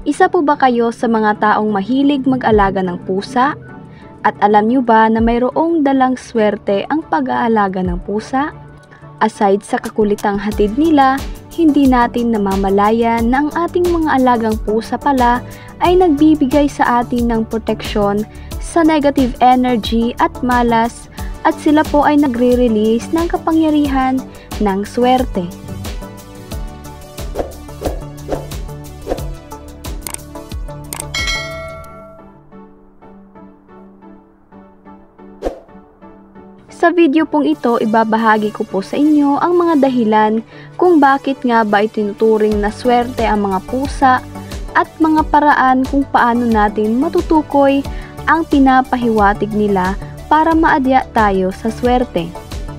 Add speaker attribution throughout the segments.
Speaker 1: Isa po ba kayo sa mga taong mahilig mag-alaga ng pusa? At alam niyo ba na mayroong dalang swerte ang pag-aalaga ng pusa? Aside sa kakulitang hatid nila, hindi natin namamalayan na ang ating mga alagang pusa pala ay nagbibigay sa atin ng proteksyon sa negative energy at malas, at sila po ay nagre-release ng kapangyarihan ng swerte. Sa video pong ito, ibabahagi ko po sa inyo ang mga dahilan kung bakit nga ba itinuturing na swerte ang mga pusa at mga paraan kung paano natin matutukoy ang pinapahiwatig nila para maadya tayo sa swerte.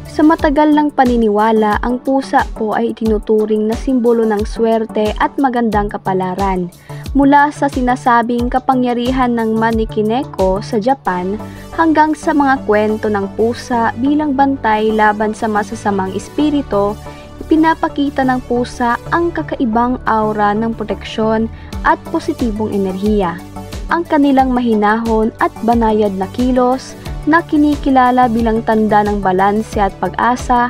Speaker 1: Sa matagal ng paniniwala, ang pusa po ay itinuturing na simbolo ng swerte at magandang kapalaran. Mula sa sinasabing kapangyarihan ng Manikineko sa Japan hanggang sa mga kwento ng pusa bilang bantay laban sa masasamang espiritu, pinapakita ng pusa ang kakaibang aura ng proteksyon at positibong enerhiya. Ang kanilang mahinahon at banayad na kilos na kinikilala bilang tanda ng balanse at pag-asa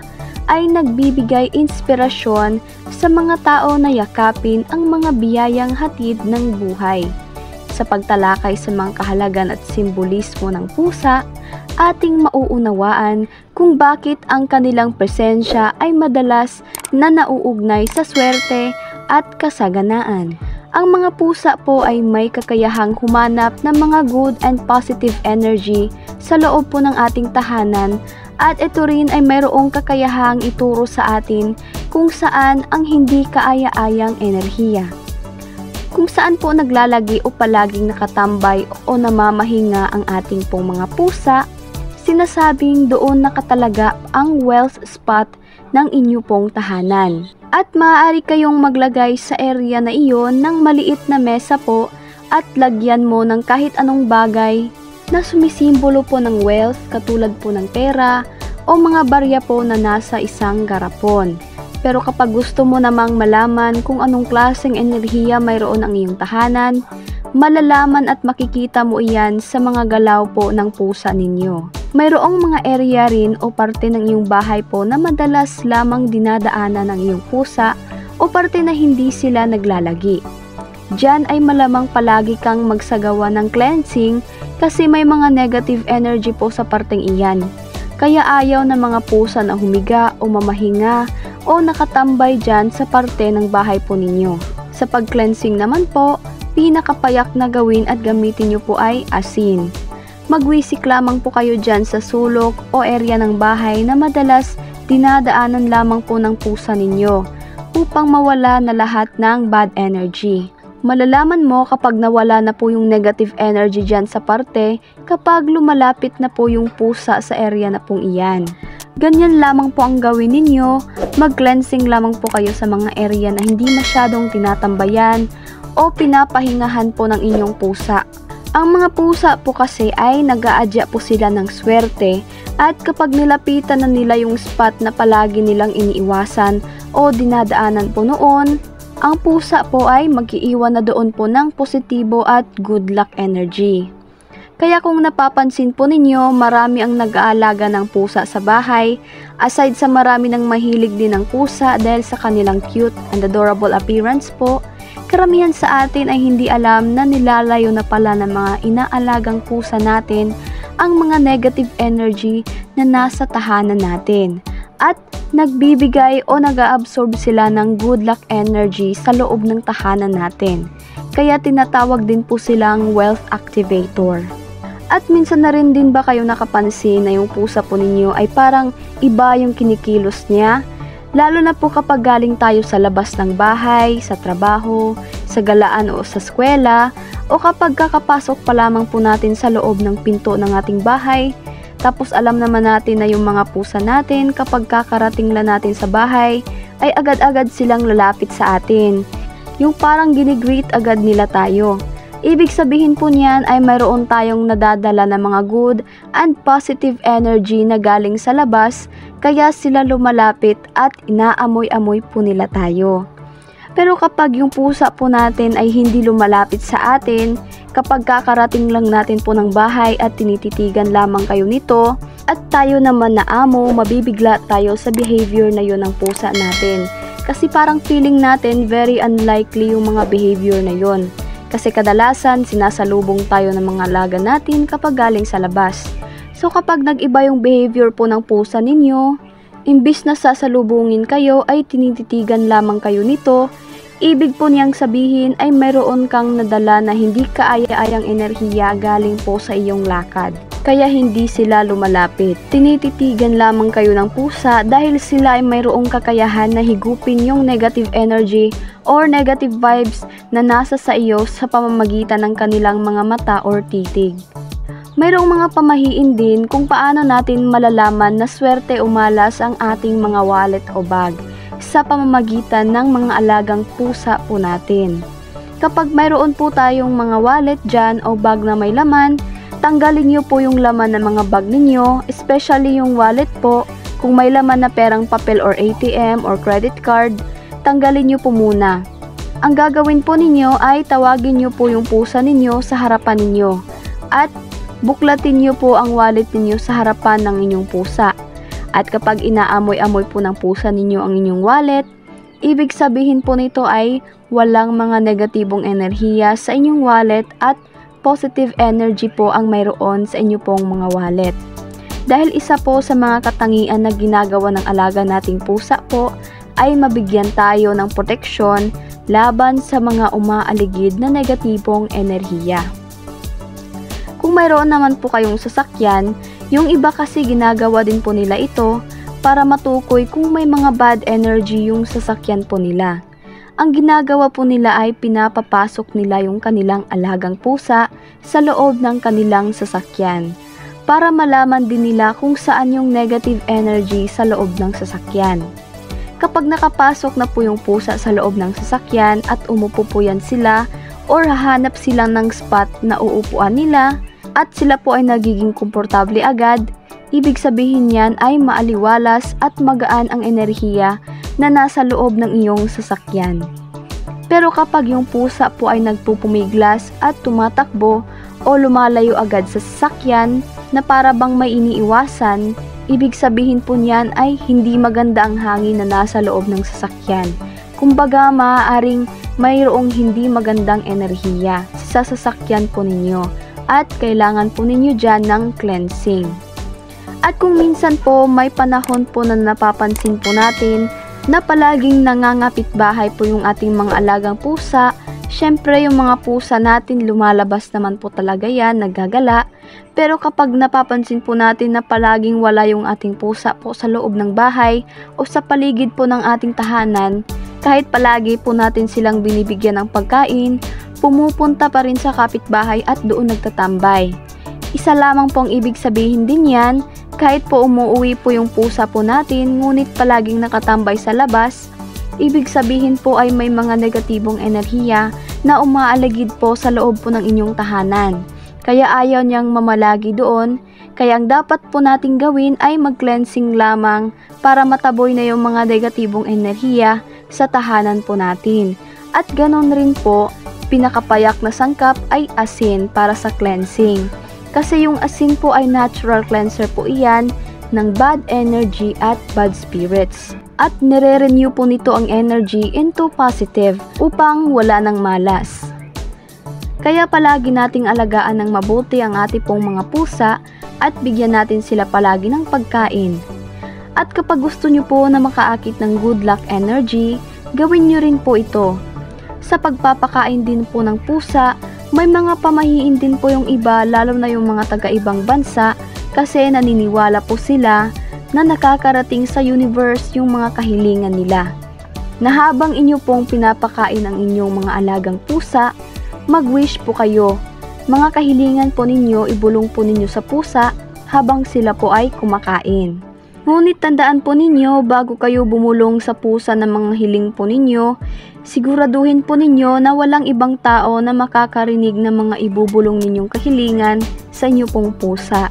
Speaker 1: ay nagbibigay inspirasyon sa mga tao na yakapin ang mga biyayang hatid ng buhay. Sa pagtalakay sa mga kahalagan at simbolismo ng pusa, ating mauunawaan kung bakit ang kanilang presensya ay madalas na nauugnay sa swerte at kasaganaan. Ang mga pusa po ay may kakayahang humanap ng mga good and positive energy sa loob po ng ating tahanan, at ito rin ay mayroong kakayahang ituro sa atin kung saan ang hindi kaaya-ayang enerhiya. Kung saan po naglalagi o palaging nakatambay o namamahinga ang ating pong mga pusa, sinasabing doon nakatalaga ang wealth spot ng inyo pong tahanan. At maaari kayong maglagay sa area na iyon ng maliit na mesa po at lagyan mo ng kahit anong bagay na sumisimbolo po ng wealth, katulad po ng pera o mga barya po na nasa isang garapon. Pero kapag gusto mo namang malaman kung anong klaseng enerhiya mayroon ang iyong tahanan, malalaman at makikita mo iyan sa mga galaw po ng pusa ninyo. Mayroong mga area rin o parte ng iyong bahay po na madalas lamang dinadaanan ng iyong pusa o parte na hindi sila naglalagi. Diyan ay malamang palagi kang magsagawa ng cleansing kasi may mga negative energy po sa parteng iyan. Kaya ayaw ng mga pusa na humiga o mamahinga o nakatambay dyan sa parte ng bahay po ninyo. Sa pag-cleansing naman po, pinakapayak na gawin at gamitin nyo po ay asin. Magwisik lamang po kayo dyan sa sulok o area ng bahay na madalas dinadaanan lamang po ng pusa ninyo upang mawala na lahat ng bad energy. Malalaman mo kapag nawala na po yung negative energy dyan sa parte kapag lumalapit na po yung pusa sa area na pong iyan. Ganyan lamang po ang gawin ninyo, mag-cleansing lamang po kayo sa mga area na hindi masyadong tinatambayan o pinapahingahan po ng inyong pusa. Ang mga pusa po kasi ay nag-aadya po sila ng swerte, at kapag nilapitan na nila yung spot na palagi nilang iniiwasan o dinadaanan po noon, ang pusa po ay mag-iiwan na doon po ng positibo at good luck energy. Kaya kung napapansin po ninyo, marami ang nag-aalaga ng pusa sa bahay, aside sa marami ng mahilig din ng pusa dahil sa kanilang cute and adorable appearance po, karamihan sa atin ay hindi alam na nilalayo na pala ng mga inaalagang pusa natin ang mga negative energy na nasa tahanan natin. At nagbibigay o nag-absorb sila ng good luck energy sa loob ng tahanan natin. Kaya tinatawag din po silang wealth activator. At minsan na rin din ba kayo nakapansin na yung pusa po ninyo ay parang iba yung kinikilos niya? Lalo na po kapag galing tayo sa labas ng bahay, sa trabaho, sa galaan o sa eskwela, o kapag kakapasok pa lamang po natin sa loob ng pinto ng ating bahay. Tapos alam naman natin na yung mga pusa natin kapag kakarating lang natin sa bahay ay agad-agad silang lalapit sa atin. Yung parang ginigreet agad nila tayo. Ibig sabihin po niyan ay mayroon tayong nadadala ng mga good and positive energy na galing sa labas, kaya sila lumalapit at inaamoy-amoy po nila tayo. Pero kapag yung pusa po natin ay hindi lumalapit sa atin, kapag kakarating lang natin po ng bahay at tinititigan lamang kayo nito, at tayo naman na amo, mabibigla tayo sa behavior na yun ng pusa natin. Kasi parang feeling natin very unlikely yung mga behavior na yun. Kasi kadalasan sinasalubong tayo ng mga alaga natin kapag galing sa labas. So kapag nag-iba yung behavior po ng pusa ninyo, imbis na sasalubungin kayo ay tinititigan lamang kayo nito, ibig po niyang sabihin ay mayroon kang nadala na hindi kaaya-ayang enerhiya galing po sa iyong lakad. Kaya hindi sila lumalapit. Tinititigan lamang kayo ng pusa dahil sila ay mayroong kakayahan na higupin yung negative energy or negative vibes na nasa sa iyo sa pamamagitan ng kanilang mga mata or titig. Mayroong mga pamahiin din kung paano natin malalaman na swerte o malas ang ating mga wallet o bag sa pamamagitan ng mga alagang pusa po natin. Kapag mayroon po tayong mga wallet dyan o bag na may laman, tanggalin nyo po yung laman ng mga bag ninyo, especially yung wallet po. Kung may laman na perang papel or ATM or credit card, tanggalin nyo po muna. Ang gagawin po ninyo ay tawagin nyo po yung pusa ninyo sa harapan ninyo at buklatin nyo po ang wallet ninyo sa harapan ng inyong pusa. At kapag inaamoy-amoy po ng pusa ninyo ang inyong wallet, ibig sabihin po nito ay walang mga negatibong enerhiya sa inyong wallet at positive energy po ang mayroon sa inyo pong mga wallet. Dahil isa po sa mga katangian na ginagawa ng alaga nating pusa po ay mabigyan tayo ng proteksyon laban sa mga umaaligid na negatibong enerhiya. Kung mayroon naman po kayong sasakyan, yung iba kasi ginagawa din po nila ito para matukoy kung may mga bad energy yung sasakyan po nila. Ang ginagawa po nila ay pinapapasok nila yung kanilang alagang pusa sa loob ng kanilang sasakyan para malaman din nila kung saan yung negative energy sa loob ng sasakyan. Kapag nakapasok na po yung pusa sa loob ng sasakyan at umupo po yan sila or hahanap sila ng spot na uupuan nila at sila po ay nagiging komportable agad, ibig sabihin yan ay maaliwalas at magaan ang enerhiya na nasa loob ng iyong sasakyan. Pero kapag yung pusa po ay nagpupumiglas at tumatakbo o lumalayo agad sa sasakyan na para bang may iniiwasan, ibig sabihin po niyan ay hindi maganda ang hangin na nasa loob ng sasakyan. Kumbaga maaaring mayroong hindi magandang enerhiya sa sasakyan po ninyo at kailangan po ninyo dyan ng cleansing. At kung minsan po may panahon po na napapansin po natin na palaging nangangapit bahay po yung ating mga alagang pusa, syempre yung mga pusa natin lumalabas naman po talaga yan, naggagala. Pero kapag napapansin po natin na palaging wala yung ating pusa po sa loob ng bahay o sa paligid po ng ating tahanan, kahit palagi po natin silang binibigyan ng pagkain, pumupunta pa rin sa kapitbahay at doon nagtatambay. Isa lamang pong ibig sabihin din yan, kahit po umuwi po yung pusa po natin, ngunit palaging nakatambay sa labas, ibig sabihin po ay may mga negatibong enerhiya na umaaligid po sa loob po ng inyong tahanan. Kaya ayaw niyang mamalagi doon, kaya ang dapat po nating gawin ay mag-cleansing lamang para mataboy na yung mga negatibong enerhiya sa tahanan po natin. At ganon rin po, pinakapayak na sangkap ay asin para sa cleansing. Kasi yung asin po ay natural cleanser po iyan ng bad energy at bad spirits. At nire-renew po nito ang energy into positive upang wala ng malas. Kaya palagi nating alagaan ng mabuti ang ating pong mga pusa at bigyan natin sila palagi ng pagkain. At kapag gusto nyo po na makaakit ng good luck energy, gawin nyo rin po ito. Sa pagpapakain din po ng pusa, may mga pamahiin din po yung iba lalo na yung mga taga-ibang bansa kasi naniniwala po sila na nakakarating sa universe yung mga kahilingan nila. Na habang inyo pong pinapakain ang inyong mga alagang pusa, mag-wish po kayo. Mga kahilingan po ninyo ibulong po ninyo sa pusa habang sila po ay kumakain. Ngunit tandaan po ninyo bago kayo bumulong sa pusa ng mga hiling po ninyo, siguraduhin po ninyo na walang ibang tao na makakarinig ng mga ibubulong ninyong kahilingan sa inyo pong pusa.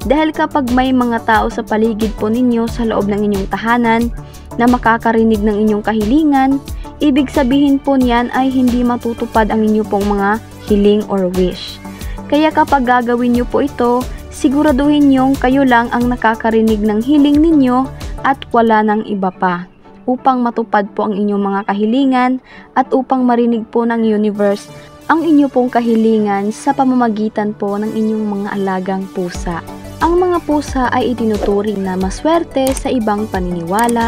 Speaker 1: Dahil kapag may mga tao sa paligid po ninyo sa loob ng inyong tahanan na makakarinig ng inyong kahilingan, Ibig sabihin po niyan ay hindi matutupad ang inyo pong mga hiling or wish. Kaya kapag gagawin nyo po ito, siguraduhin nyong kayo lang ang nakakarinig ng hiling ninyo at wala ng iba pa, upang matupad po ang inyong mga kahilingan at upang marinig po ng universe ang inyo pong kahilingan sa pamamagitan po ng inyong mga alagang pusa. Ang mga pusa ay itinuturing na maswerte sa ibang paniniwala,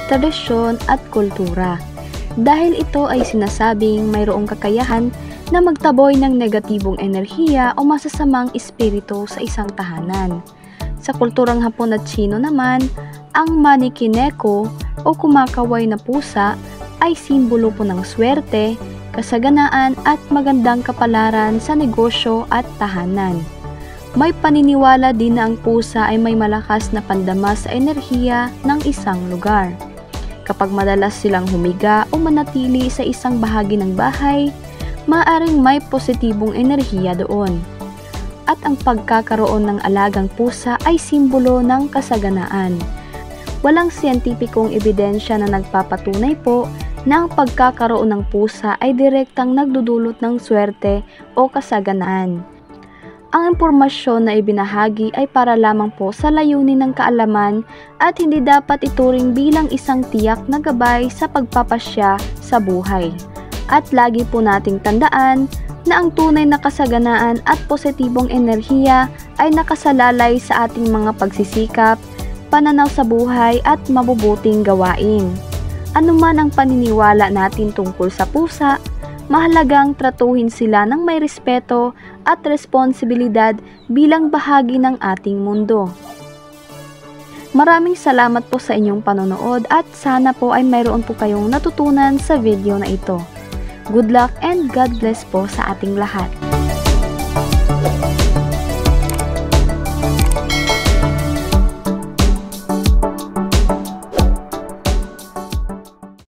Speaker 1: tradisyon at kultura. Dahil ito ay sinasabing mayroong kakayahan na magtaboy ng negatibong enerhiya o masasamang espiritu sa isang tahanan. Sa kulturang Hapon at Tsino naman, ang manikineko o kumakaway na pusa ay simbolo po ng swerte, kasaganaan at magandang kapalaran sa negosyo at tahanan. May paniniwala din na ang pusa ay may malakas na pandama sa enerhiya ng isang lugar. Kapag madalas silang humiga o manatili sa isang bahagi ng bahay, maaaring may positibong enerhiya doon. At ang pagkakaroon ng alagang pusa ay simbolo ng kasaganaan. Walang siyentipikong ebidensya na nagpapatunay po na ang pagkakaroon ng pusa ay direktang nagdudulot ng swerte o kasaganaan. Ang impormasyon na ibinahagi ay para lamang po sa layunin ng kaalaman at hindi dapat ituring bilang isang tiyak na gabay sa pagpapasya sa buhay. At lagi po nating tandaan na ang tunay na kasaganaan at positibong enerhiya ay nakasalalay sa ating mga pagsisikap, pananaw sa buhay at mabubuting gawain. Ano man ang paniniwala natin tungkol sa pusa, mahalagang tratuhin sila ng may respeto at responsibilidad bilang bahagi ng ating mundo. Maraming salamat po sa inyong panonood at sana po ay mayroon po kayong natutunan sa video na ito. Good luck and God bless po sa ating lahat.